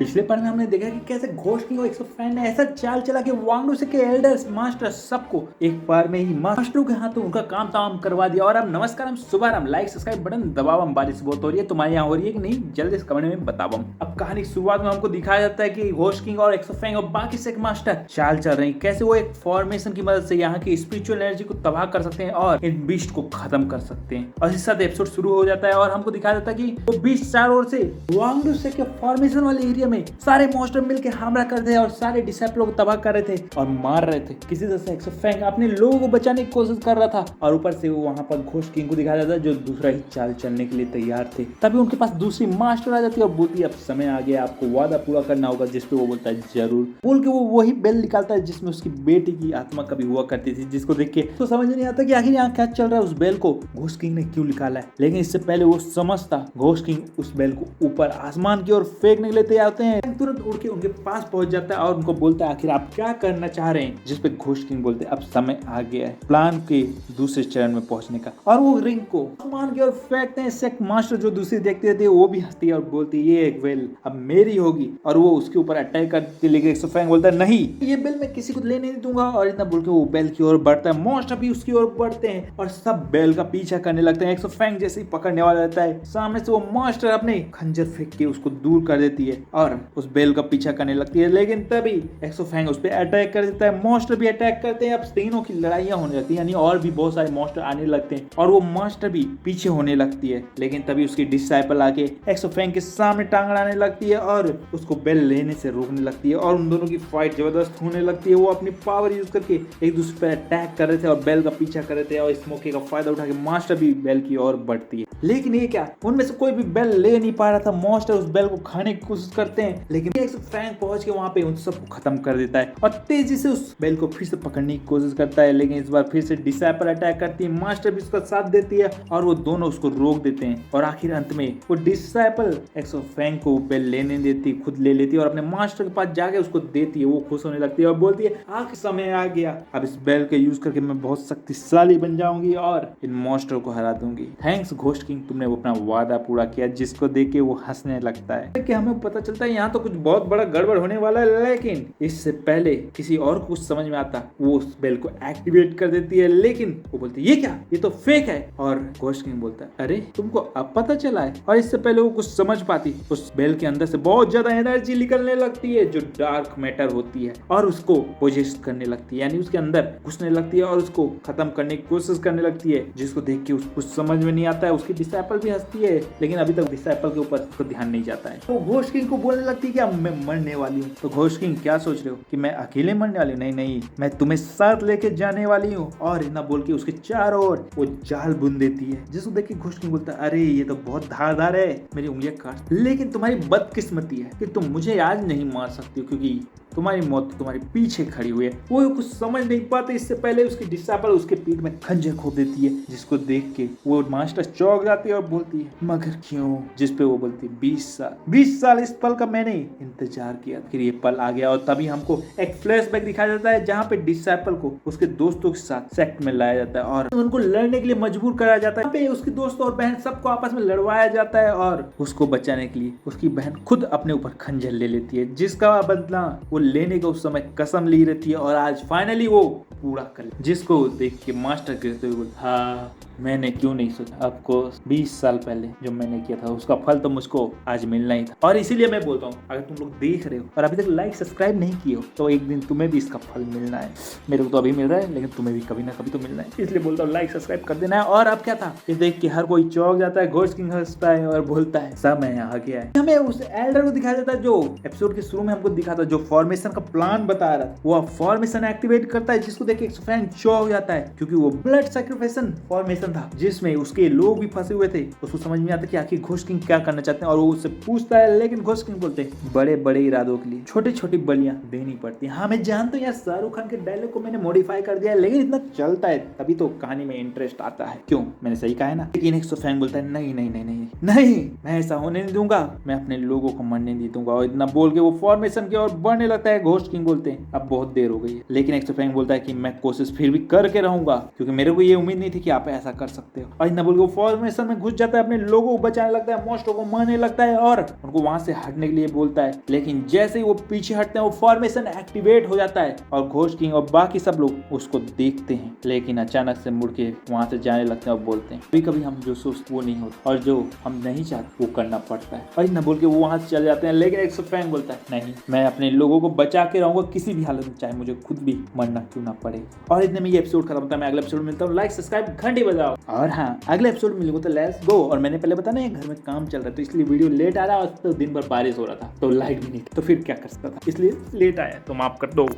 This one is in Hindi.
पिछले पार्ट में हमने देखा कि कैसे घोस्ट किंग और एक्सोफैन ने ऐसा चाल चला कि वांग लूसे के एल्डर्स मास्टर सबको एक बार में ही मास्टरों के हाथों उनका काम तमाम करवा दिया। और अब नमस्कार, हम सुबह लाइक सब्सक्राइब बटन दबाव, हम बारिश बहुत हो रही है, तुम्हारे यहाँ हो रही है कि नहीं, जल्दी से कमेंट में बताओ। अब कहानी की शुरुआत में हमको दिखाया जाता है कि घोस्ट किंग और एक्सोफैन और बाकी से मास्टर चाल चल रहे हैं, कैसे वो एक फॉर्मेशन की मदद से यहाँ की स्पिरिचुअल एनर्जी को तबाह कर सकते हैं और इन बीस्ट को खत्म कर सकते हैं। और इस साथ एपिसोड शुरू हो जाता है और हमको दिखाया जाता है कि वो बीस्ट चारों ओर से वांग लूसे के फॉर्मेशन वाले एरिया में सारे मॉन्स्टर मिलकर हमला कर रहे थे और सारे डिसेप्लों को तबाह कर रहे थे और मार रहे थे। किसी तरह से एक्सोफैन अपने लोगों को बचाने की कोशिश कर रहा था और ऊपर से वो वहां पर घोस्ट किंग को दिखाया जाता है जो दूसरा ही चाल चलने के लिए तैयार थे। तभी उनके पास दूसरी मास्टर आ जाती है और बोलती है अब समय आ गया, आपको वादा पूरा करना होगा। जिसपे वो बोलता है जरूर, बोल के वो वही बेल निकालता है जिसमें उसकी बेटी की आत्मा कभी हुआ करती थी, जिसको देख के तो समझ नहीं आता कि आखिर यहाँ क्या चल रहा है। उस बेल को घोस्ट किंग ने क्यों निकाला है, लेकिन इससे पहले वो समझता घोस्ट किंग उस बेल को ऊपर आसमान की ओर फेंकने के लिए तैयार होते हैं। तुरंत उड़ के उनके पास पहुंच जाता है और उनको बोलता है आखिर आप क्या करना चाह रहे हैं। जिसपे घोस्ट किंग बोलते हैं अब समय आ गया है प्लान के दूसरे चरण में पहुंचने का, और वो रिंग को आसमान की ओर फेंकते हैं। सेक मास्टर जो दूसरी देखते थे वो भी हंसती है और बोलती है ये एक बेल अब मेरी होगी, और वो उसके ऊपर अटैक करती है। लेकिन एक्सोफैन बोलता है नहीं, ये बेल मैं किसी को लेने नहीं दूंगा। और इतना बोल के वो बेल की ओर बढ़ता है, मॉन्स्टर भी उसकी ओर बढ़ते हैं और सब बेल का पीछा करने लगते हैं। एक्सोफैन जैसे ही पकड़ने वाला रहता है, सामने से वो मॉन्स्टर अपने खंजर फेंक के उसको दूर कर देती है और उस बेल का पीछा करने लगती है। लेकिन तभी एक्सोफैन उस पर अटैक कर देता है, मॉन्स्टर भी अटैक करते हैं। अब तीनों की लड़ाइयां होने लगती है, यानी और भी बहुत सारे मॉन्स्टर आने लगते हैं और वो मॉन्स्टर भी पीछे होने लगती है। लेकिन तभी उसकी डिसाइपल आके एक्सोफैन के सामने टांग अड़ाने लगती है और उसको बेल लेने से रोकने लगती है और उन दोनों की फाइट जबरदस्त होने लगती है। वो अपनी पावर यूज करके एक दूसरे पर अटैक कर रहे थे और बेल का पीछा कर रहे थे और इस मौके का फायदा उठा के मास्टर भी बेल की ओर बढ़ती है। लेकिन ये क्या, उनमें से कोई भी बेल ले नहीं पा रहा था। मॉन्स्टर उस बेल को खाने की कोशिश करते हैं, लेकिन एक्सोफैन पहुंच के वहां पे उन सबको खत्म कर देता है और तेजी से उस बेल को फिर से पकड़ने की कोशिश करता है। लेकिन इस बार फिर से डिसाइपल अटैक करती है, मास्टर भी उसका साथ देती है और वो दोनों उसको रोक देते हैं। और आखिर अंत में वो डिसाइपल एक्सोफैन को बेल लेने देती, खुद ले लेती है और अपने मास्टर के पास जाके उसको देती है। वो खुश होने लगती है और बोलती है आखिर समय आ गया, अब इस बेल के यूज करके मैं बहुत शक्तिशाली बन जाऊंगी और इन मॉन्स्टर को हरा दूंगी। थैंक्स घोस्ट किंग, तुमने अपना वादा पूरा किया। जिसको देख के वो हंसने लगता है कि हमें पता चलता है यहाँ तो कुछ बहुत बड़ा गड़बड़ होने वाला है। लेकिन इससे पहले किसी और को कुछ समझ में आता, वो उस बेल को एक्टिवेट कर देती है। लेकिन वो बोलती है ये क्या, ये तो फेक है। और घोस्ट किंग बोलता है अरे तुमको अब पता चला है। और इससे पहले वो कुछ समझ पाती, उस बेल के अंदर से बहुत ज्यादा एनर्जी निकलने लगती है जो डार्क मैटर होती है और उसको पोजेस करने लगती है, यानी उसके अंदर घुसने लगती है और उसको खत्म करने की कोशिश करने लगती है। जिसको देख के उसको समझ में नहीं आता है। उसकी डिसाइपल भी हंसती है, लेकिन अभी तक डिसाइपल के ऊपर उसको ध्यान नहीं जाता है। तो घोस्ट किंग को बोलने लगती है कि अब मैं मरने वाली हूँ। तो घोस्ट किंग क्या सोच रहे हो कि मैं अकेले मरने वाली हूँ? नहीं नहीं, मैं तुम्हें साथ लेके जाने वाली हूँ। और इतना बोल के उसके चारों ओर वो जाल बुन देती है। जिसको देख के घोस्ट किंग बोलता है अरे ये तो बहुत धारदार है, मेरी उंगलियां काट। लेकिन तुम्हारी बदकिस्मती है कि तुम मुझे आज नहीं मार सकती हो, क्योंकि तुम्हारी मौत तुम्हारे पीछे खड़ी हुई है। वो कुछ समझ नहीं पाते, इससे पहले उसकी डिसाइपल उसके पीठ में खंजर खोद देती है। जिसको देख के वो मास्टर चौंक जाती है और बोलती है मगर क्यों? जिसपे वो बोलती है 20 साल इस पल का मैंने इंतजार किया, फिर ये पल आ गया। और तभी हमको एक फ्लैशबैक दिखाया जाता है जहाँ पे डिसाइपल को उसके दोस्तों के साथ सेक्ट में लाया जाता है और उनको लड़ने के लिए मजबूर कराया जाता है। उसके दोस्त और बहन सबको आपस में लड़वाया जाता है और उसको बचाने के लिए उसकी बहन खुद अपने ऊपर खंजर ले लेती है, जिसका बदला वो लेने का उस समय कसम ली रहती है और आज फाइनली वो पूरा कर ले। जिसको देख के मास्टर कहते हुए हाँ मैंने क्यों नहीं सोचा, आपको 20 साल पहले जो मैंने किया था उसका फल तो मुझको आज मिलना ही था। और इसीलिए मैं बोलता हूँ अगर तुम लोग देख रहे हो और अभी तक लाइक सब्सक्राइब नहीं किए हो तो एक दिन तुम्हें भी इसका फल मिलना है। मेरे को तो अभी मिल रहा है, लेकिन तुम्हें भी कभी ना कभी तो मिलना है, इसलिए बोलता हूँ लाइक सब्सक्राइब कर देना है। और अब क्या था, ये देख के हर कोई चौंक जाता है। घोस्ट किंग हंसता है और बोलता है समय आ गया है। हमें उस एल्डर को दिखाया जाता है जो एपिसोड के शुरू में हमको दिखा था, जो फॉर्मेशन का प्लान बता रहा था। वो फॉर्मेशन एक्टिवेट करता है, जिसको देख के एक्सोफैन चौंक जाता है क्योंकि वो ब्लड सैक्रिफिकेशन फॉर्मेशन था जिसमें उसके लोग भी फंसे हुए थे। उसको समझ में आता कि आखिर घोस्ट किंग क्या करना चाहते हैं और वो उससे पूछता है। लेकिन घोस्ट किंग बोलते हैं बड़े बड़े इरादों के लिए छोटी छोटी बलियां देनी पड़ती है। हाँ मैं जानता हूँ यार, शाहरुख खान के डायलॉग को मैंने मॉडिफाई कर दिया है, लेकिन इतना चलता है तभी तो कहानी में इंटरेस्ट आता है। क्यों, मैंने सही कहा है ना? लेकिन एक्सोफैन बोलता है नहीं नहीं नहीं नहीं नहीं, मैं ऐसा होने नहीं दूंगा, मैं अपने लोगों को मरने नहीं दूंगा। और इतना बोल के वो फॉर्मेशन की ओर बढ़ने लगता है। घोस्ट किंग बोलते हैं अब बहुत देर हो गई है। लेकिन एक्सोफैन बोलता है कि लेकिन मैं कोशिश फिर भी करके रहूंगा, क्योंकि मेरे को ये उम्मीद नहीं थी कि आप ऐसा कर सकते हो। और इतना बोल के फॉर्मेशन में घुस जाता है, अपने लोगों को बचाने लगता है, मॉन्स्टर को मारने लगता है और उनको वहां से हटने के लिए बोलता है। लेकिन जैसे ही वो पीछे हटते हैं वो फॉर्मेशन एक्टिवेट हो जाता है और घोस्ट किंग और बाकी सब लोग उसको देखते हैं, लेकिन अचानक से मुड़ के वहां से जाने लगते हैं और बोलते हैं कभी कभी हम जो सोचते वो नहीं होता और जो हम नहीं चाहते वो करना पड़ता है। और इतना बोल के वो वहां से चले जाते हैं। लेकिन एक्सो फैंग बोलता है नहीं, मैं अपने लोगों को बचा के रहूंगा किसी भी हालत में, चाहे मुझे खुद भी मरना क्यों ना पड़े। और इतने में ये एपिसोड खत्म होता है। मैं अगले एपिसोड में मिलता हूँ। लाइक सब्सक्राइब घंटी बजाओ। और हाँ, अगले एपिसोड में मिलूंगा तो लेट्स गो। और मैंने पहले बताया ना घर में काम चल रहा है तो इसलिए वीडियो लेट आ रहा है, और तो दिन भर बारिश हो रहा था तो लाइट भी नहीं थी, तो फिर क्या कर सकता था, इसलिए लेट आया, तो माफ कर दो।